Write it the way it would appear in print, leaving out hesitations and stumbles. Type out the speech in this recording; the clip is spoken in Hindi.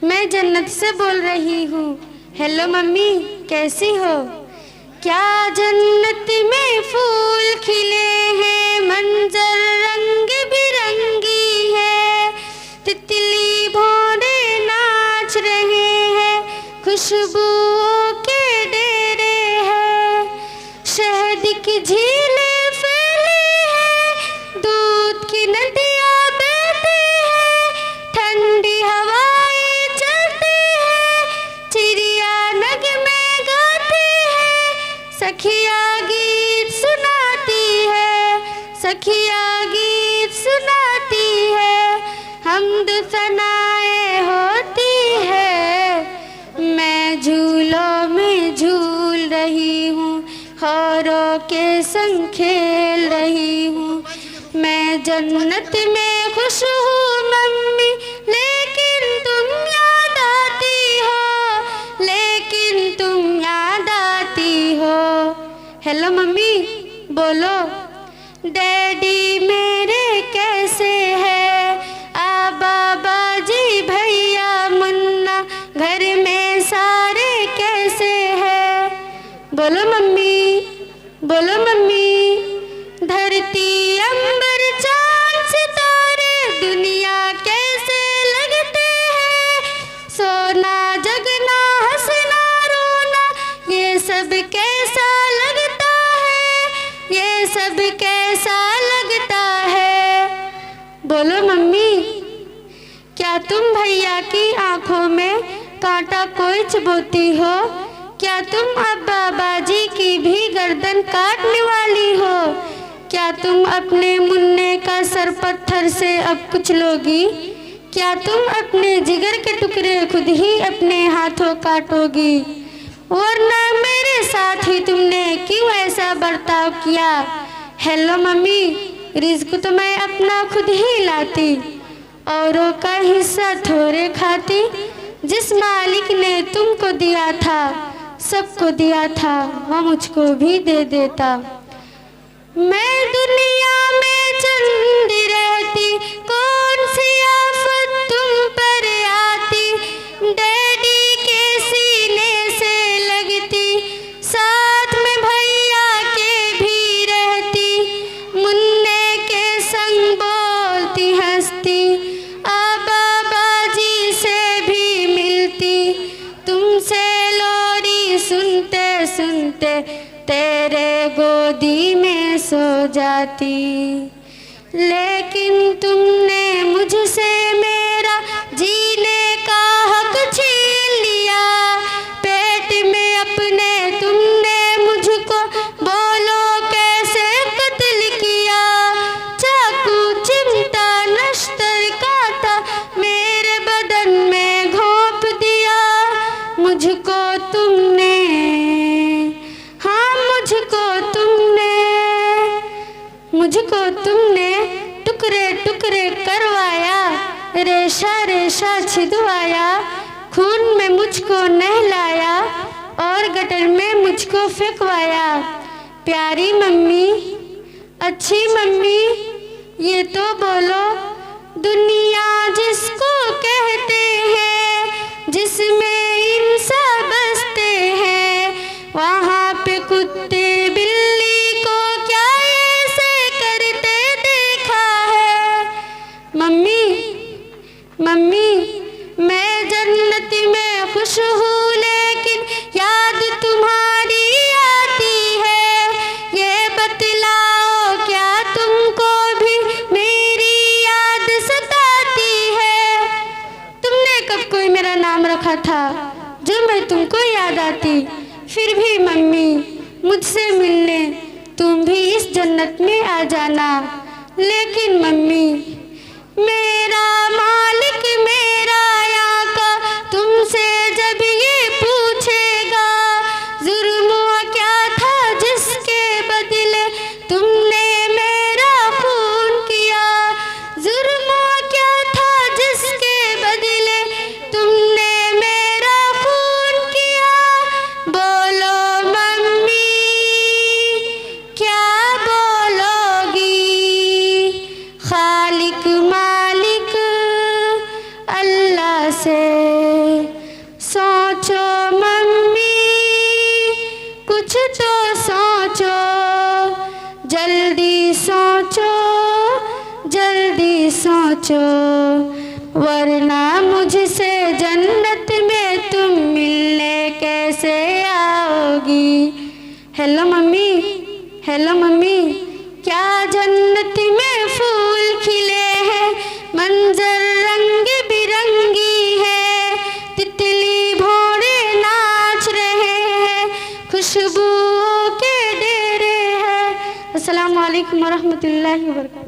मैं जन्नत से बोल रही हूँ। हेलो मम्मी, कैसी हो? क्या जन्नत में फूल खिले हैं, मंजर रंग बिरंगी है। तितली भौरे नाच रहे हैं, खुशबुओं के डेरे हैं। शहद की झीलें फैली हैं, दूध की नदियाँ बहती हैं। ठंडी हवाएं चलती हैं, चिड़िया नगमे गाती है। सखिया गीत सुनाती है, सखिया गीत सुनाती है। हमद सनाए होती है। मैं झूलों में झूल रही हूँ, खौरों के संग खेल रही हूँ। मैं जन्नत में खुश हूँ मम्मी, लेकिन तुम याद आती हो, लेकिन तुम याद आती हो। हेलो मम्मी, बोलो। डैडी मेरे कैसे है? बाबा जी, भैया, मुन्ना, घर में सारे कैसे हैं? बोलो मम्मी, बोलो मम्मी। धरती अंबर चांद सितारे दुनिया कैसे लगते हैं? सोना जगना हंसना रोना ये सब कैसा लगता है? ये सब कैसा लगता है? बोलो मम्मी। क्या तुम भैया की आंखों में कांटा कोई चुभोती हो? क्या तुम अब बाबाजी की भी गर्दन काटने वाली हो? क्या तुम अपने मुन्ने का सर पत्थर से अब कुचलोगी? क्या तुम अपने जिगर के टुकड़े खुद ही अपने हाथों काटोगी? वरना मेरे साथ ही तुमने क्यों ऐसा बर्ताव किया? हेलो मम्मी, रिज़्क तो मैं अपना खुद ही लाती, औरों का हिस्सा थोड़े खाती। जिस मालिक ने तुमको दिया था, सबको दिया था, वो मुझको भी दे देता। मैं दुनिया में चंदी रहती, कौन सी आफत तुम पर आती? डैडी के सीने से लगती, साथ में भैया के भी रहती। मुन्ने के संग बोलती हंसती, बाबाजी से भी मिलती। तुमसे लोरी सुनते सुनते तेरे गोदी में सो जाती। लेकिन तुमने मुझसे मेरा जीने का हक छीन लिया। पेट में अपने तुमने मुझको बोलो कैसे कत्ल किया। चाकू चिमटा नश्तर काटा मेरे बदन में घोंप दिया। मुझको तुमने, हाँ मुझको तुमने टुकड़े टुकड़े करवाया, रेशा रेशा छिदवाया। खून में मुझको नहलाया और गटर में मुझको फेंकवाया। प्यारी मम्मी, अच्छी मम्मी, ये तो बोलो। दुनिया जिसको कहते हैं, जिसमें इंसान बसते हैं, वहाँ पे कुत्ते बिल्ली को क्या ऐसे करते देखा है? मम्मी, मम्मी, मैं जन्नत में खुश हूँ, लेकिन याद तुम्हारी आती है। ये बतलाओ, क्या तुमको भी मेरी याद सताती है? तुमने कब कोई मेरा नाम रखा था जो मैं तुमको याद आती? फिर भी मम्मी, मुझसे मिलने तुम भी इस जन्नत में आ जाना। लेकिन मम्मी, मेरा मालिक, मेरा आका तुमसे जब ये पूछेगा, जुर्म क्या था जिसके बदले तुमने मेरा खून किया? जुर्म क्या था जिसके बदले तुमने मेरा खून किया? बोलो मम्मी, क्या बोलोगी? खालिक मालिक अल्लाह से सोचो, वरना मुझसे जन्नत में तुम मिलने कैसे आओगी। हेलो मम्मी, हेलो मम्मी, क्या जन्नत में फूल खिले हैं, मंजर रंग बिरंगी है, तितली भौरे नाच रहे हैं, खुशबुओं के डेरे हैं। अस्सलाम वालेकुम वरहमतुल्लाहि वबरकातुहू।